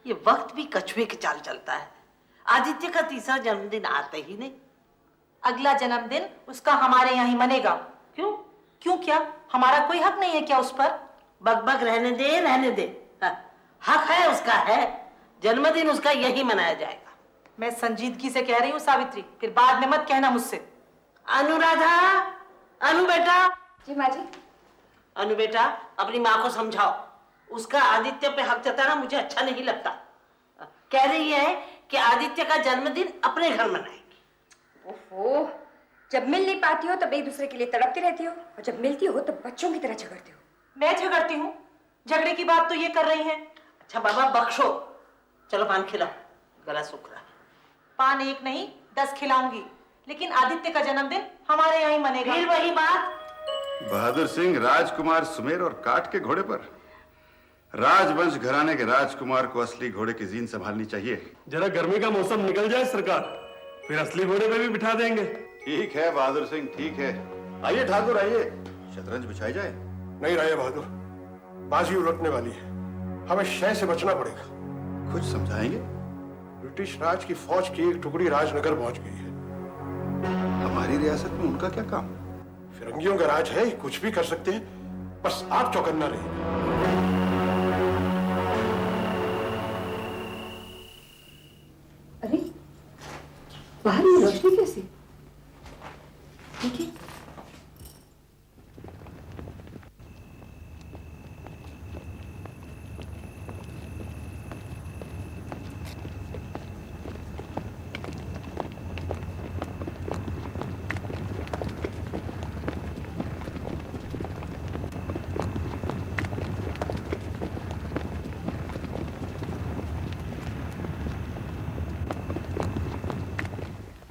ये वक्त भी कछुए की चाल चलता है। आदित्य का तीसरा जन्मदिन आते ही नहीं। अगला जन्मदिन उसका हमारे यहाँ ही मनेगा। क्यों? क्यों क्या? हमारा कोई हक नहीं है क्या उस पर? बकबक रहने दे, रहने दे। हक है उसका, है। जन्मदिन उसका यही मनाया जाएगा। मैं संजीदगी से कह रही हूँ सावित्री, फिर बाद में मत कहना मुझसे। अनुराधा, अनु बेटा। जी माँ जी। अनु बेटा, अपनी माँ को समझाओ, उसका आदित्य पे हक जताना मुझे अच्छा नहीं लगता। कह रही है कि आदित्य का जन्मदिन अपने घर मनाएगी। ओहो, जब मिल नहीं पाती हो तब एक दूसरे के लिए तड़पती रहती हो, और जब मिलती हो तब बच्चों की तरह झगड़ती हो। मैं झगड़ती हूँ? झगड़े की बात तो ये कर रही हैं। अच्छा बाबा बख्शो, चलो पान खिलाओ, गला सूख रहा है। पान एक नहीं 10 खिलाऊंगी, लेकिन आदित्य का जन्मदिन हमारे यहाँ ही मनेगा। फिर वही बात। बहादुर सिंह राजकुमार सुमेर और काठ के घोड़े पर। राजवंश घराने के राजकुमार को असली घोड़े की जीन संभालनी चाहिए। जरा गर्मी का मौसम निकल जाए सरकार, फिर असली घोड़े पे भी बिठा देंगे। ठीक है बहादुर सिंह, ठीक है। आइए ठाकुर आइए, शतरंज बिछाई जाए। नहीं राय बहादुर, बाजी उलटने वाली है, हमें शय से बचना पड़ेगा। कुछ समझाएंगे? ब्रिटिश राज की फौज की एक टुकड़ी राजनगर पहुंच गई है। हमारी रियासत में उनका क्या काम? फिरंगियों का राज है, कुछ भी कर सकते हैं, बस आप चौकन्ना रहिए। अरे बाहर ये रोशनी कैसी? देखिए।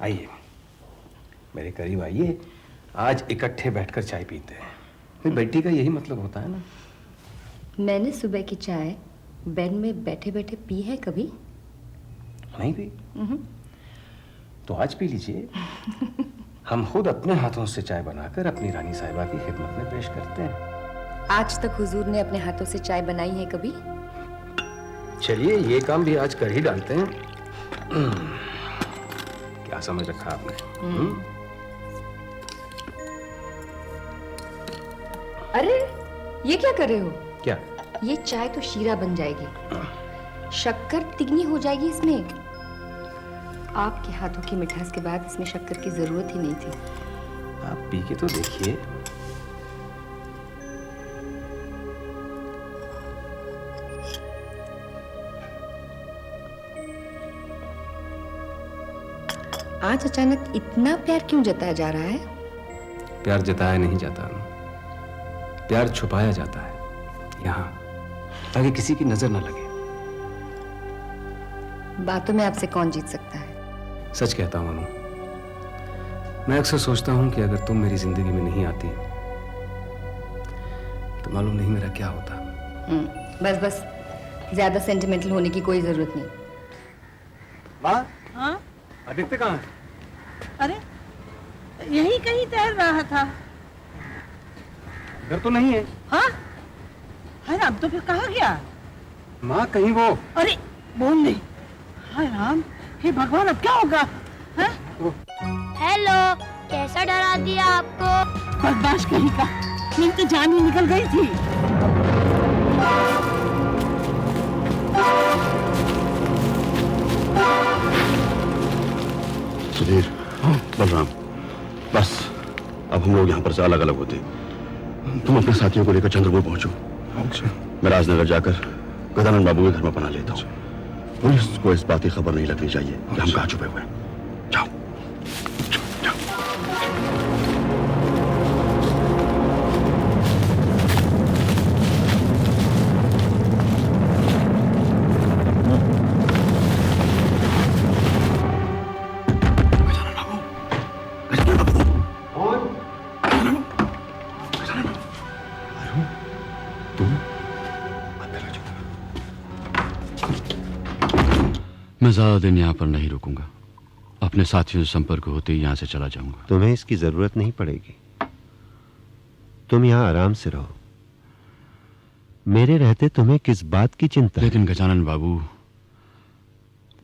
आइए मेरे करीब आइए, आज इकट्ठे बैठकर चाय पीते हैं। फिर बेटी का यही मतलब होता है ना। मैंने सुबह की चाय बेड में बैठे बैठे पी है कभी? नहीं पी? तो आज पी लीजिए। हम खुद अपने हाथों से चाय बनाकर अपनी रानी साहिबा की खिदमत में पेश करते हैं। आज तक हुजूर ने अपने हाथों से चाय बनाई है कभी? चलिए ये काम भी आज कर ही डालते हैं। क्या समझ रखा आपने? अरे ये क्या कर रहे हो? क्या? ये चाय तो शीरा बन जाएगी, शक्कर तिगनी हो जाएगी इसमें। आपके हाथों की मिठास के बाद इसमें शक्कर की जरूरत ही नहीं थी। आप पी के तो देखिए। आज अचानक इतना प्यार क्यों जताया जा रहा है? प्यार जताया नहीं जाता, प्यार छुपाया जाता है यहाँ, ताकि किसी की नजर न लगे। बातों में आपसे कौन जीत सकता है? सच कहता हूँ अनु, मैं अक्सर सोचता हूँ कि अगर तुम मेरी जिंदगी में नहीं आती तो मालूम नहीं मेरा क्या होता। बस बस, ज्यादा सेंटिमेंटल होने की कोई जरूरत नहीं। माँ, हाँ? आदित्य कहाँ है? अरे यही कहीं तैर रहा था। घर तो नहीं है। हाँ? हाय राम, तो फिर कहाँ गया? माँ कहीं वो। अरे बोल नहीं। हाय राम, हे भगवान, अब क्या होगा? हाँ? हेलो, कैसा डरा दिया आपको? बदमाश कहीं का, मेरी तो जान ही निकल गई थी। सुधीर, बलराम, बस अब हम लोग यहाँ पर से अलग अलग होते। तुम अपने साथियों को लेकर चंद्रपुर पहुंचो। मैं राजनगर जाकर गजानन बाबू के घर में पना लेता हूँ। पुलिस को इस बात की खबर नहीं लगनी चाहिए कि हम कहाँ छुपे हुए हैं। जाओ। मैं ज्यादा दिन यहाँ पर नहीं रुकूंगा। अपने साथियों से संपर्क होते ही यहाँ से चला जाऊंगा। तुम्हें इसकी जरूरत नहीं पड़ेगी, तुम यहाँ आराम से रहो। मेरे रहते तुम्हें किस बात की चिंता? लेकिन गजानन बाबू,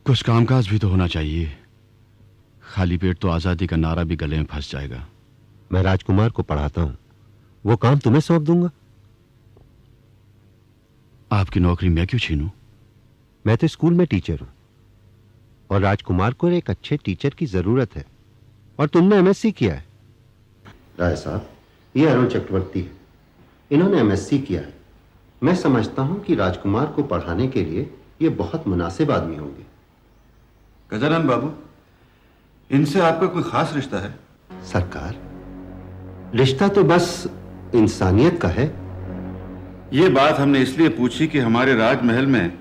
कुछ कामकाज भी तो होना चाहिए। खाली पेट तो आजादी का नारा भी गले में फंस जाएगा। मैं राजकुमार को पढ़ाता हूं, वो काम तुम्हें सौंप दूंगा। आपकी नौकरी मैं क्यों छीनूं? मैं तो स्कूल में टीचर हूं और राजकुमार को एक अच्छे टीचर की जरूरत है। और तुमने एमएससी किया है। राय साहब, ये अरुण चक्रवर्ती है, इन्होंने एमएससी किया है। मैं समझता हूं कि राजकुमार को पढ़ाने के लिए ये बहुत मुनासिब आदमी होंगे। गजानन बाबू, इनसे आपका कोई खास रिश्ता है? सरकार, रिश्ता तो बस इंसानियत का है। ये बात हमने इसलिए पूछी कि हमारे राजमहल में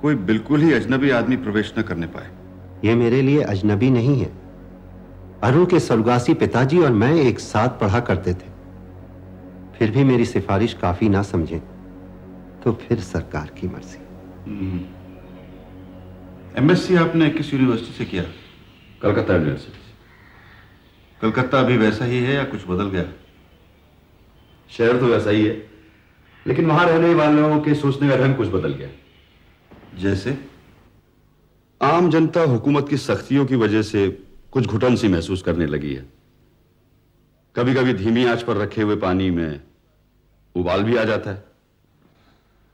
कोई बिल्कुल ही अजनबी आदमी प्रवेश न करने पाए। ये मेरे लिए अजनबी नहीं है। अरुण के स्वर्गवासी पिताजी और मैं एक साथ पढ़ा करते थे। फिर भी मेरी सिफारिश काफी ना समझे तो फिर सरकार की मर्जी। एमएससी आपने किस यूनिवर्सिटी से किया? कलकत्ता यूनिवर्सिटी। कलकत्ता अभी वैसा ही है या कुछ बदल गया? शहर तो वैसा ही है, लेकिन वहां रहने वालों के सोचने का ढंग कुछ बदल गया। जैसे आम जनता हुकूमत की सख्तियों की वजह से कुछ घुटन सी महसूस करने लगी है। कभी कभी धीमी आंच पर रखे हुए पानी में उबाल भी आ जाता है।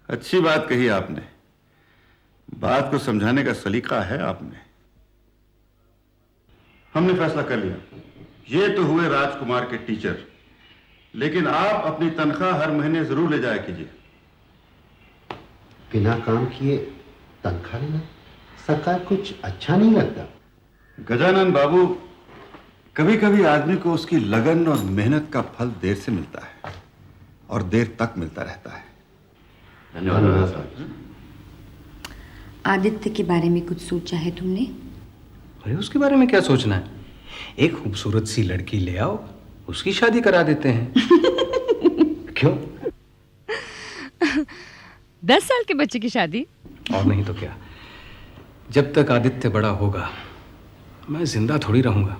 अच्छी बात कही आपने। बात को समझाने का सलीका है आप में। हमने फैसला कर लिया। ये तो हुए राजकुमार के टीचर, लेकिन आप अपनी तनख्वाह हर महीने जरूर ले जाया कीजिए। बिना काम किए तनख्वाह लेना सरकार कुछ अच्छा नहीं लगता। गजानन बाबू, कभी कभी आदमी को उसकी लगन और मेहनत का फल देर से मिलता है और देर तक मिलता रहता है। धन्यवाद। आदित्य के बारे में कुछ सोचा है तुमने? अरे उसके बारे में क्या सोचना है? एक खूबसूरत सी लड़की ले आओ, उसकी शादी करा देते हैं। क्यों? 10 साल के बच्चे की शादी? और नहीं तो क्या। जब तक आदित्य बड़ा होगा मैं जिंदा थोड़ी रहूंगा।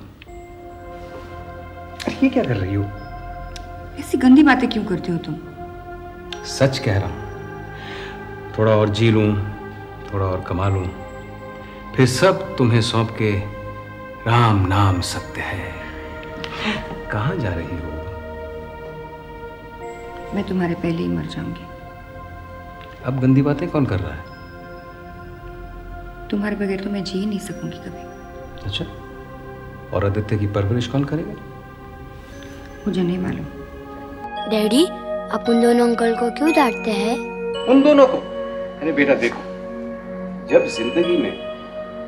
ये क्या कर रही हो? ऐसी गंदी बातें क्यों करते हो तुम? सच कह रहा हूं। थोड़ा और जी लूं, थोड़ा और कमा लूं, फिर सब तुम्हें सौंप के राम नाम सत्य है। कहां जा रही हो? मैं तुम्हारे पहले ही मर जाऊंगी। अब गंदी बातें कौन कर रहा है? तुम्हारे बगैर तो मैं जी ही नहीं सकूंगी कभी। अच्छा, और आदित्य की परवरिश कौन करेगा? मुझे नहीं मालूम। डैडी, आप उन दोनों अंकल को क्यों डांटते हैं? उन दोनों को? अरे बेटा देखो, जब जिंदगी में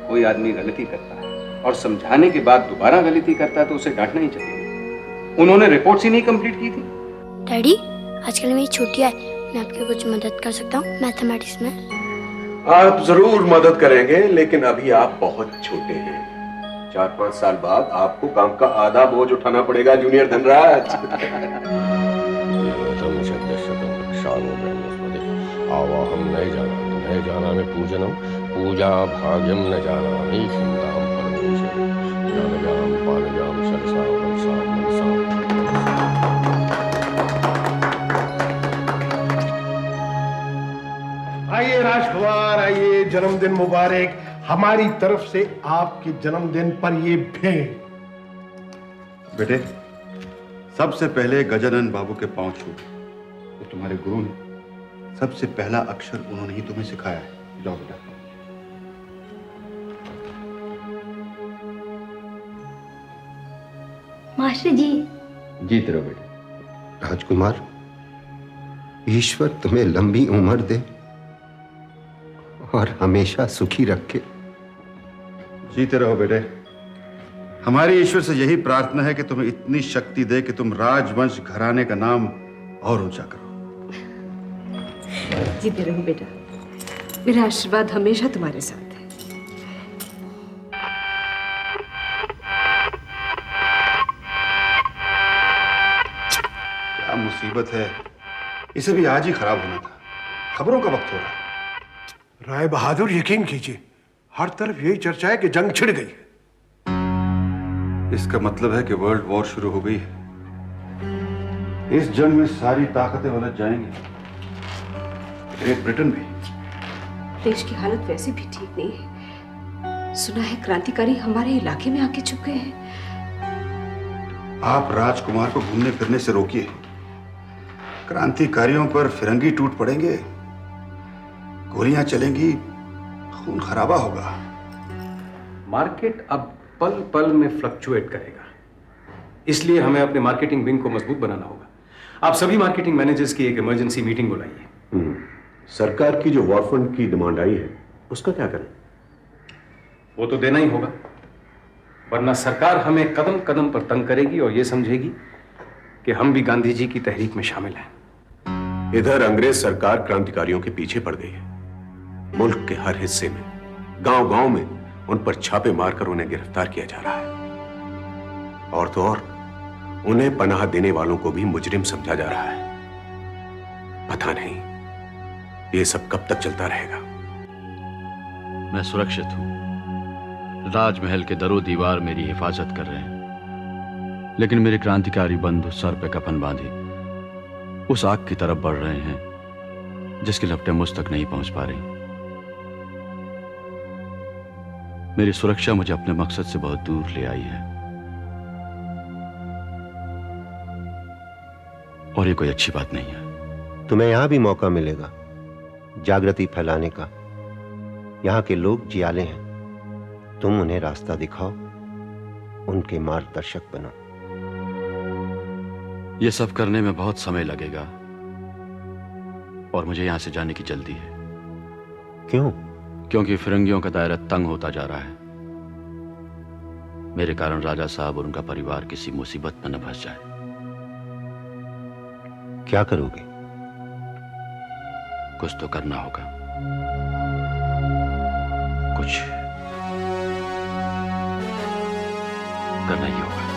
कोई आदमी गलती करता है और समझाने के बाद दोबारा गलती करता है तो उसे डांटना ही चाहिए। उन्होंने रिपोर्ट्स ही नहीं कंप्लीट की थी। डैडी, आजकल मेरी छुट्टी है, मैं आपकी कुछ मदद कर सकता हूँ मैथमेटिक्स में? आप जरूर मदद करेंगे, लेकिन अभी आप बहुत छोटे हैं। 4-5 साल बाद आपको काम का आधा बोझ उठाना पड़ेगा जूनियर धनराज। आवाहम न जानामि पूजनम पूजा भाग्यम न जानामि खिन्नाम परमेश्वरी ज्ञानव्याम पानव्याम सरसा मनसा मनसा। आइए राजकुमार, आइए। जन्मदिन मुबारक। हमारी तरफ से आपके जन्मदिन पर ये भेंट। बेटे, सबसे पहले गजानन बाबू के पांव छू। वो तुम्हारे गुरु हैं। सबसे पहला अक्षर उन्होंने ही तुम्हें सिखाया है। जाओ बेटा। मास्टर जी। जीत रहो बेटे। राजकुमार, ईश्वर तुम्हें लंबी उम्र दे और हमेशा सुखी रखे। जीते रहो बेटे। हमारी ईश्वर से यही प्रार्थना है कि तुम्हें इतनी शक्ति दे कि तुम राजवंश घराने का नाम और ऊंचा करो। जीते रहो बेटा, मेरा आशीर्वाद हमेशा तुम्हारे साथ है। क्या मुसीबत है, इसे भी आज ही खराब होना था। खबरों का वक्त हो रहा है। राय बहादुर, यकीन कीजिए, हर तरफ यही चर्चा है कि जंग छिड़ गई है। इसका मतलब है कि वर्ल्ड वॉर शुरू हो गई है। इस जंग में सारी ताकतें उलझ जाएंगी, ग्रेट ब्रिटेन भी। देश की हालत वैसे भी ठीक नहीं है, सुना है क्रांतिकारी हमारे इलाके में आके छुप गए हैं। आप राजकुमार को घूमने फिरने से रोकिए। क्रांतिकारियों पर फिरंगी टूट पड़ेंगे, गोलियां चलेंगी, खून खराबा होगा। मार्केट अब पल पल में फ्लक्चुएट करेगा, इसलिए हमें अपने मार्केटिंग विंग को मजबूत बनाना होगा। आप सभी मार्केटिंग मैनेजर्स की एक इमरजेंसी मीटिंग बुलाइए। सरकार की जो वॉर फंड की डिमांड आई है उसका क्या करें? वो तो देना ही होगा, वरना सरकार हमें कदम कदम पर तंग करेगी और ये समझेगी कि हम भी गांधी जी की तहरीक में शामिल हैं। इधर अंग्रेज सरकार क्रांतिकारियों के पीछे पड़ गई है। मुल्क के हर हिस्से में, गांव गांव में उन पर छापे मारकर उन्हें गिरफ्तार किया जा रहा है। और तो और उन्हें पनाह देने वालों को भी मुजरिम समझा जा रहा है। पता नहीं ये सब कब तक चलता रहेगा। मैं सुरक्षित हूं। राजमहल के दरो दीवार मेरी हिफाजत कर रहे हैं, लेकिन मेरे क्रांतिकारी बंधु सर पे कफन बांधे उस आग की तरफ बढ़ रहे हैं जिसकी लपटें मुझ तक नहीं पहुंच पा रही। मेरी सुरक्षा मुझे अपने मकसद से बहुत दूर ले आई है, और ये कोई अच्छी बात नहीं है। तुम्हें यहां भी मौका मिलेगा जागृति फैलाने का। यहां के लोग जियाले हैं, तुम उन्हें रास्ता दिखाओ, उनके मार्गदर्शक बनो। यह सब करने में बहुत समय लगेगा और मुझे यहां से जाने की जल्दी है। क्यों? क्योंकि फिरंगियों का दायरा तंग होता जा रहा है। मेरे कारण राजा साहब और उनका परिवार किसी मुसीबत में न फंस जाए। क्या करोगे? कुछ तो करना होगा। कुछ करना ही होगा।